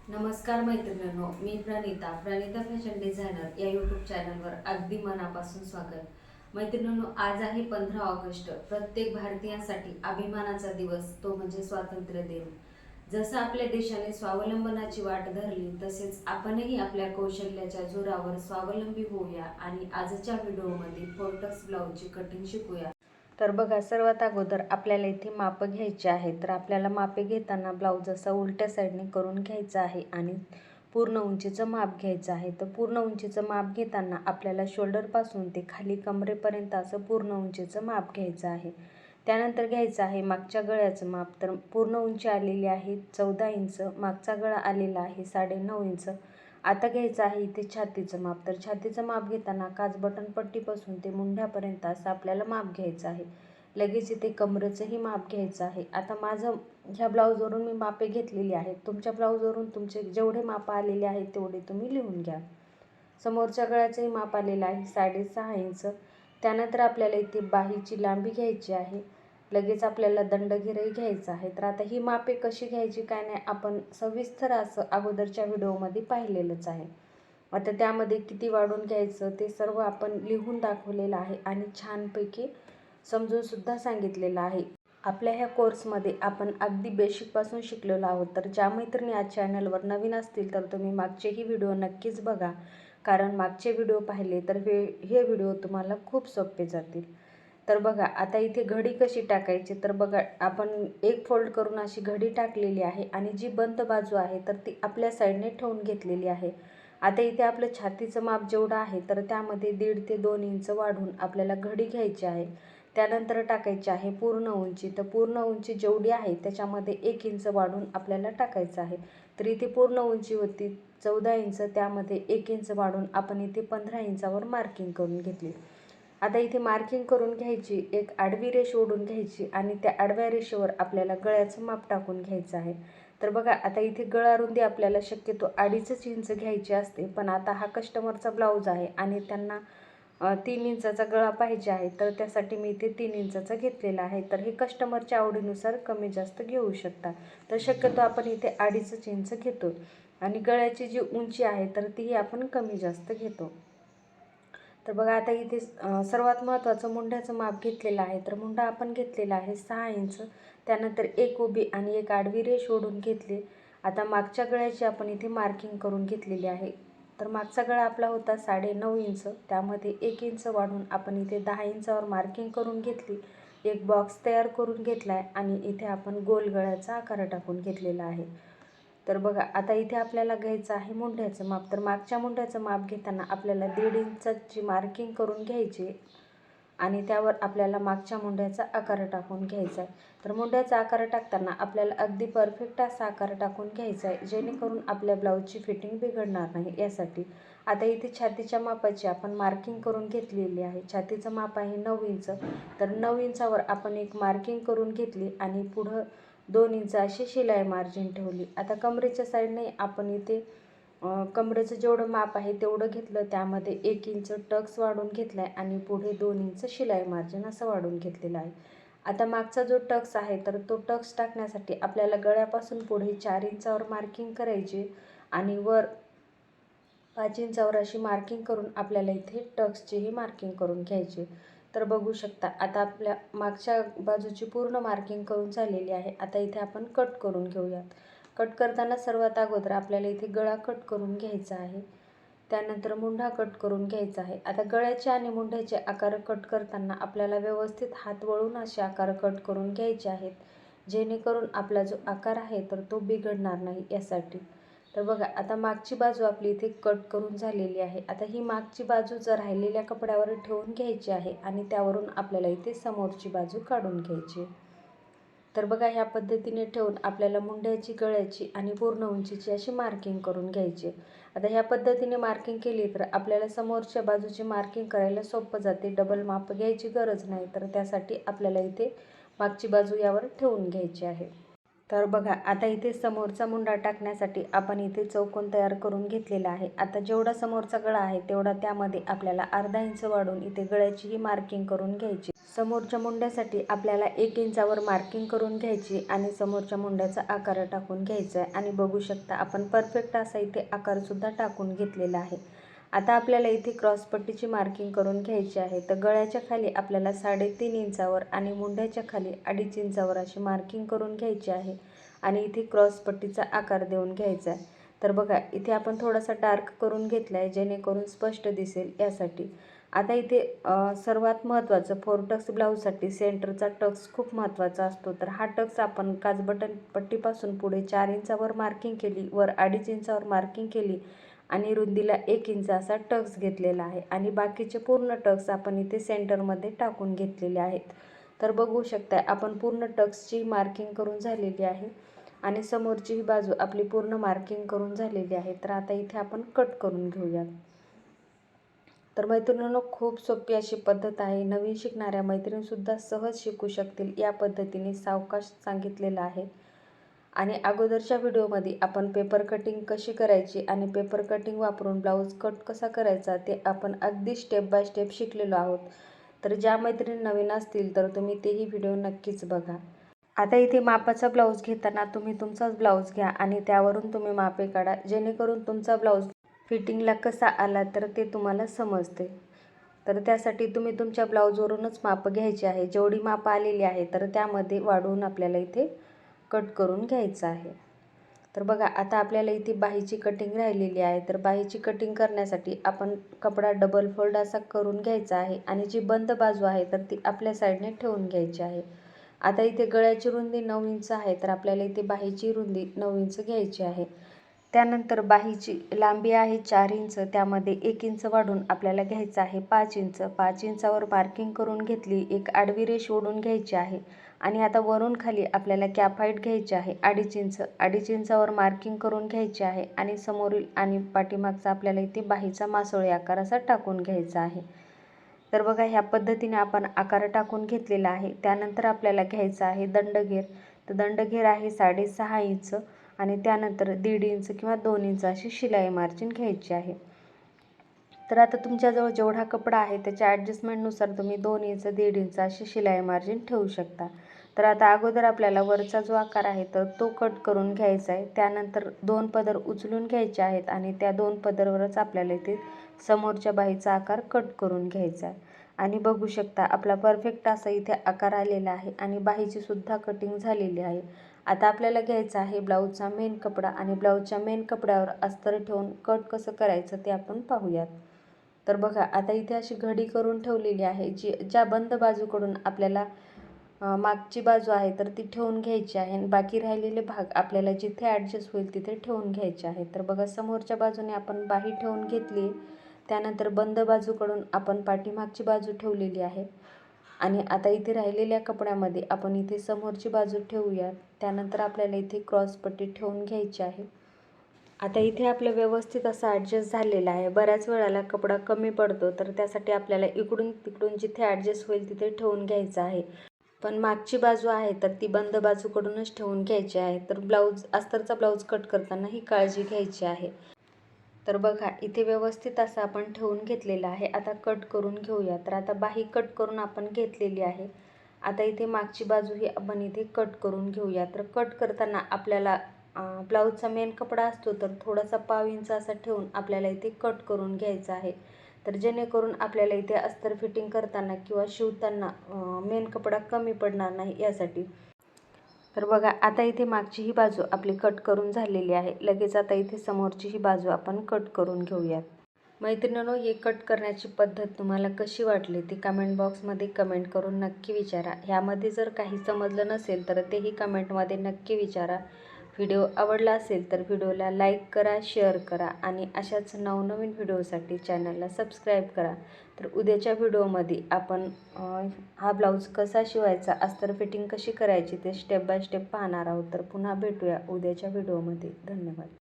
नमस्कार मैत्रिणींनो, मी Pranita fashion designer या यूट्यूब चॅनलवर अगदी मनापासून स्वागत. मैत्रिणींनो, आज आहे 15 ऑगस्ट. प्रत्येक भारतीयांसाठी अभिमानाचा दिवस, तो म्हणजे स्वातंत्र्य दिन. जसं आपल्या देशाने स्वावलंबनाची वाट धरली, तसेच आपणही आपल्या कौशल्याच्या जोरावर स्वावलंबी होऊया आणि आजच्या व्हिडिओमध्ये फोर्टक्स ब्लाऊजची कटिंग शिकूया. तर बघा, सर्वात अगोदर आपल्याला इथे मापं घ्यायची आहे. तर आपल्याला मापे घेताना ब्लाऊज असा उलट्या साईडने करून घ्यायचा आहे आणि पूर्ण उंचीचं माप घ्यायचं आहे. तर पूर्ण उंचीचं माप घेताना आपल्याला शोल्डरपासून ते खाली कमरेपर्यंत असं पूर्ण उंचीचं माप घ्यायचं आहे. त्यानंतर घ्यायचं आहे मागच्या गळ्याचं माप. तर पूर्ण उंची आलेली आहे 14 इंच, मागचा गळा आलेला आहे 9.5 इंच. आता घ्यायचं आहे इथे छातीचं माप. तर छातीचं माप घेताना काच बटन पट्टीपासून ते मुंढ्यापर्यंत असं आपल्याला माप घ्यायचं आहे. लगेच इथे कमरेचंही माप घ्यायचं आहे. आता माझं ह्या ब्लाऊजवरून मी मापे घेतलेली आहेत. तुमच्या ब्लाऊजवरून तुमचे जेवढे माप आलेले आहेत तेवढे तुम्ही लिहून घ्या. समोरच्या गळ्याचंही माप आलेलं आहे 6.5 इंच. त्यानंतर आपल्याला इथे बाहीची लांबी घ्यायची आहे. लगेच आपल्याला दंडघेरही घ्यायचा आहे. तर आता ही मापे कशी घ्यायची काय नाही आपण सविस्तर असं अगोदरच्या व्हिडिओमध्ये पाहिलेलंच आहे. आता त्यामध्ये किती वाढून घ्यायचं ते सर्व आपण लिहून दाखवलेलं आहे आणि छानपैकी समजूनसुद्धा सांगितलेलं आहे. आपल्या ह्या कोर्समध्ये आपण अगदी बेसिकपासून शिकलेलो आहोत. तर ज्या मैत्रिणी आज चॅनलवर नवीन असतील तर तुम्ही मागचेही व्हिडिओ नक्कीच बघा, कारण मागचे व्हिडिओ पाहिले तर हे व्हिडिओ तुम्हाला खूप सोपे जातील. तर बघा, आता इथे घडी कशी टाकायची. तर बघा, आपण एक फोल्ड करून अशी घडी टाकलेली आहे आणि जी बंद बाजू आहे तर ती आपल्या साईडने ठेवून घेतलेली आहे. आता इथे आपलं छातीचं माप जेवढं आहे तर त्यामध्ये 1.5 ते 2 इंच वाढवून आपल्याला घडी घ्यायची आहे. त्यानंतर टाकायची आहे पूर्ण उंची. तर पूर्ण उंची जेवढी आहे त्याच्यामध्ये 1 इंच वाढवून आपल्याला टाकायचं आहे. तर इथे पूर्ण उंची होती 14 इंच, त्यामध्ये 1 इंच वाढवून आपण इथे 15 इंचावर मार्किंग करून घेतली. आता इथे मार्किंग करून घ्यायची, एक आडवी रेष ओढून घ्यायची आणि त्या आडव्या रेषेवर आपल्याला गळ्याचं माप टाकून घ्यायचं आहे. तर बघा, आता इथे गळा रुंदी आपल्याला शक्यतो 2.5 इंच घ्यायची असते, पण आता हा कस्टमरचा ब्लाऊज आहे आणि त्यांना 3 इंचाचा गळा पाहिजे आहे. तर त्यासाठी मी इथे 3 इंचाचा घेतलेला आहे. तर हे कस्टमरच्या आवडीनुसार कमी जास्त घेऊ शकता. तर शक्यतो आपण इथे 2.5 इंच घेतो आणि गळ्याची जी उंची आहे तर तीही आपण कमी जास्त घेतो. तर बघा, आता इथे सर्वात महत्त्वाचं मुंढ्याचं माप घेतलेलं आहे. तर मुंढा आपण घेतलेला आहे 6 इंच. त्यानंतर एक उभी आणि एक आडवी रेष ओढून घेतली. आता मागच्या गळ्याची आपण इथे मार्किंग करून घेतलेली आहे. तर मागचा गळा आपला होता 9.5 इंच, त्यामध्ये 1 इंच वाढून आपण इथे 10 इंचावर मार्किंग करून घेतली. एक बॉक्स तयार करून घेतला आहे आणि इथे आपण गोल गळ्याचा आकार टाकून घेतलेला आहे. तर बघा, आता इथे आपल्याला घ्यायचं आहे मुंढ्याचं माप. तर मागच्या मुंढ्याचं माप घेताना आपल्याला 1.5 इंचाची मार्किंग करून घ्यायची आणि त्यावर आपल्याला मागच्या मुंढ्याचा आकार टाकून घ्यायचा आहे. तर मुंढ्याचा आकार टाकताना आपल्याला अगदी परफेक्ट असा आकार टाकून घ्यायचा आहे, जेणेकरून आपल्या ब्लाऊजची फिटिंग बिघडणार नाही यासाठी. आता इथे छातीच्या मापाची आपण मार्किंग करून घेतलेली आहे. छातीचं माप आहे 9 इंच. तर 9 इंचावर आपण एक मार्किंग करून घेतली आणि पुढं 2 इंच अशी शिलाई मार्जिन ठेवली. आता कमरेच्या साईडने आपण इथे कमरेचं जेवढं माप आहे तेवढं घेतलं, त्यामध्ये 1 इंच टक्स वाढवून घेतला आहे आणि पुढे 2 इंच शिलाई मार्जिन असं वाढवून घेतलेलं आहे. आता मागचा जो टक्स आहे तर तो टक्स टाकण्यासाठी आपल्याला गळ्यापासून पुढे 4 इंचावर मार्किंग करायची आणि वर 5 इंचावर अशी मार्किंग करून आपल्याला इथे टक्सचीही मार्किंग करून घ्यायची. तर बघू शकता, आता आपल्या मागच्या बाजूची पूर्ण मार्किंग करून झालेली आहे. आता इथे आपण कट करून घेऊयात. कट करताना सर्वात अगोदर आपल्याला इथे गळा कट करून घ्यायचा आहे. त्यानंतर मुंढा कट करून घ्यायचा आहे. आता गळ्याचे आणि मुंढ्याचे आकार कट करताना आपल्याला व्यवस्थित हात वळून असे आकार कट करून घ्यायचे आहेत, जेणेकरून आपला जो आकार आहे तर तो बिघडणार नाही यासाठी. तर बघा, आता मागची बाजू आपली इथे कट करून झालेली आहे. आता ही मागची बाजू जर राहिलेल्या कपड्यावर ठेवून घ्यायची आहे आणि त्यावरून आपल्याला इथे समोरची बाजू काढून घ्यायची. तर बघा, ह्या पद्धतीने ठेवून आपल्याला मुंढ्याची, गळ्याची आणि पूर्ण उंचीची अशी मार्किंग करून घ्यायची. आता ह्या पद्धतीने मार्किंग केली तर आपल्याला समोरच्या बाजूची मार्किंग करायला सोपं जाते. डबल माप घ्यायची गरज नाही. तर त्यासाठी आपल्याला इथे मागची बाजू यावर ठेवून घ्यायची आहे. तर बघा आता इथे समोरचा मुंडा टाकण्यासाठी आपण इथे चौकोन तयार करून घेतलेला आहे. आता जेवढा समोरचा गळा आहे तेवढा त्यामध्ये आपल्याला अर्धा इंच वाढून इथे गळ्याचीही मार्किंग करून घ्यायची. समोरच्या मुंड्यासाठी आपल्याला 1 इंचावर मार्किंग करून घ्यायची आणि समोरच्या मुंड्याचा आकार टाकून घ्यायचा आहे. आणि बघू शकता आपण परफेक्ट असा इथे आकारसुद्धा टाकून घेतलेला आहे. आता आपल्याला इथे क्रॉसपट्टीची मार्किंग करून घ्यायची आहे. तर गळ्याच्या खाली आपल्याला 3.5 इंचावर आणि मुंड्याच्या खाली 2.5 इंचावर अशी मार्किंग करून घ्यायची आहे आणि इथे क्रॉसपट्टीचा आकार देऊन घ्यायचा आहे. तर बघा इथे आपण थोडासा डार्क करून घेतला आहे जेणेकरून स्पष्ट दिसेल यासाठी. आता इथे सर्वात महत्त्वाचं 4 टक्स ब्लाऊजसाठी सेंटरचा टक्स खूप महत्त्वाचा असतो. तर हा टक्स आपण काजबटन पट्टीपासून पुढे 4 इंचावर मार्किंग केली, वर 2.5 इंचावर मार्किंग केली आणि रुंदीला 1 इंच असा टक्स घेतलेला आहे आणि बाकीचे पूर्ण टक्स आपण इथे सेंटरमध्ये टाकून घेतलेले आहेत. तर बघू शकता आपण पूर्ण टक्सची मार्किंग करून झालेली आहे आणि समोरची ही बाजू आपली पूर्ण मार्किंग करून झालेली आहे. तर आता इथे आपण कट करून घेऊयात. तर मैत्रिणींनो, खूप सोपी अशी पद्धत आहे. नवीन शिकणाऱ्या मैत्रिणीसुद्धा सहज शिकू शकतील या पद्धतीने सावकाश सांगितलेलं आहे. आणि अगोदरच्या व्हिडिओमध्ये आपण पेपर कटिंग कशी करायची आणि पेपर कटिंग वापरून ब्लाऊज कट कसा करायचा ते आपण अगदी स्टेप बाय स्टेप शिकलेलो आहोत. तर ज्या मैत्रिणी नवीन असतील तर तुम्ही तेही व्हिडिओ नक्कीच बघा. आता इथे मापाचा ब्लाऊज घेताना तुम्ही तुमचाच ब्लाऊज घ्या आणि त्यावरून तुम्ही मापे काढा, जेणेकरून तुमचा ब्लाऊज फिटिंगला कसा आला तर ते तुम्हाला समजते. तर त्यासाठी तुम्ही तुमच्या ब्लाऊजवरूनच माप घ्यायची आहे. जेवढी माप आलेली आहे तर त्यामध्ये वाढवून आपल्याला इथे कट करून घ्यायचं आहे. तर बघा आता आपल्याला इथे बाहीची कटिंग राहिलेली आहे. तर बाहीची कटिंग करण्यासाठी आपण कपडा डबल फोल्ड असा करून घ्यायचा आहे आणि जी बंद बाजू आहे तर ती आपल्या साईडने ठेवून घ्यायची आहे. आता इथे गळ्याची रुंदी 9 इंच आहे तर आपल्याला इथे बाहीची रुंदी 9 इंच घ्यायची आहे. त्यानंतर बाहीची लांबी आहे 4 इंच, त्यामध्ये 1 इंच वाढून आपल्याला घ्यायचं आहे 5 इंच. 5 इंचावर मार्किंग करून घेतली, एक आडवी रेष ओढून घ्यायची आहे आणि आता वरून खाली आपल्याला कॅप हाईट घ्यायची आहे 2.5 इंच. 2.5 इंचावर मार्किंग करून घ्यायची आहे आणि समोरील आणि पाठीमागचा आपल्याला इथे बाहीचा मासोळी आकार असा टाकून घ्यायचा आहे. तर बघा ह्या पद्धतीने आपण आकार टाकून घेतलेला आहे. त्यानंतर आपल्याला घ्यायचा आहे दंडघेर. तर दंडघेर आहे 6.5 इंच आणि त्यानंतर 1.5 इंच किंवा 2 इंच अशी शिलाई मार्जिन घ्यायची आहे. तर आता तुमच्याजवळ जेवढा कपडा आहे त्याच्या ॲडजस्टमेंटनुसार तुम्ही 2 इंच 1.5 इंच अशी शिलाई मार्जिन ठेवू शकता. तर आता अगोदर आपल्याला वरचा जो आकार आहे तर तो कट करून घ्यायचा आहे. त्यानंतर 2 पदर उचलून घ्यायचे आहेत आणि त्या 2 पदरवरच आपल्याला इथे समोरच्या बाहीचा आकार कट करून घ्यायचा आहे. आणि बघू शकता आपला परफेक्ट असा इथे आकार आलेला आहे आणि बाहीची सुद्धा कटिंग झालेली आहे. आता आपल्याला घ्यायचा आहे ब्लाऊजचा मेन कपडा आणि ब्लाऊजच्या मेन कपड्यावर अस्तर ठेवून कट कसं करायचं ते आपण पाहूयात. तर बघा आता इथे अशी घडी करून ठेवलेली आहे, ज्या बंद बाजूकडून आपल्याला मागची बाजू आहे तर ती ठेवून घ्यायची आहे आणि बाकी राहिलेले भाग आपल्याला जिथे ॲडजस्ट होईल तिथे ठेवून घ्यायचे आहे. तर बघा समोरच्या बाजूने आपण बाही ठेवून घेतली, त्यानंतर बंद बाजूकडून आपण पाठीमागची बाजू ठेवलेली आहे आणि आता इथे राहिलेल्या कपड्यामध्ये आपण इथे समोरची बाजू ठेवूयात. त्यानंतर आपल्याला इथे क्रॉसपट्टी ठेवून घ्यायची आहे. आता इथे आपलं व्यवस्थित असं ॲडजस्ट झालेलं आहे. बऱ्याच वेळेला कपडा कमी पडतो तर त्यासाठी आपल्याला इकडून तिकडून जिथे ॲडजस्ट होईल तिथे ठेवून घ्यायचं आहे. पण मागची बाजू आहे तर ती बंद बाजूकडूनच ठेवून घ्यायची आहे. तर अस्तरचा ब्लाऊज कट करताना ही काळजी घ्यायची आहे. तर बघा इथे व्यवस्थित असं आपण ठेवून घेतलेलं आहे. आता कट करून घेऊया. तर आता बाही कट करून आपण घेतलेली आहे. आता इथे मागची बाजू ही आपण इथे कट करून घेऊया. तर कट करताना आपल्याला ब्लाऊजचा मेन कपडा असतो तर थोडासा 1/2 इंच असा ठेवून आपल्याला इथे कट करून घ्यायचा आहे. तर जेणेकरून आपल्याला इथे अस्तर फिटिंग करताना किंवा शिवताना मेन कपडा कमी पडणार नाही यासाठी. तर बघा आता इथे मागची ही बाजू आपली कट करून झालेली आहे. लगेच आता इथे समोरची ही बाजू आपण कट करून घेऊयात. मैत्रिणींनो, ही कट करण्याची पद्धत तुम्हाला कशी वाटली ती कमेंट बॉक्समध्ये कमेंट करून नक्की विचारा. ह्यामध्ये जर काही समजलं नसेल तर तेही कमेंटमध्ये नक्की विचारा. व्हिडिओ आवडला असेल तर व्हिडिओला लाईक करा, शेअर करा आणि अशाच नवनवीन व्हिडिओसाठी चॅनलला सबस्क्राईब करा. तर उद्याच्या व्हिडिओमध्ये आपण हा ब्लाऊज कसा शिवायचा, अस्तर फिटिंग कशी करायची ते स्टेप बाय स्टेप पाहणार आहोत. तर पुन्हा भेटूया उद्याच्या व्हिडिओमध्ये. धन्यवाद.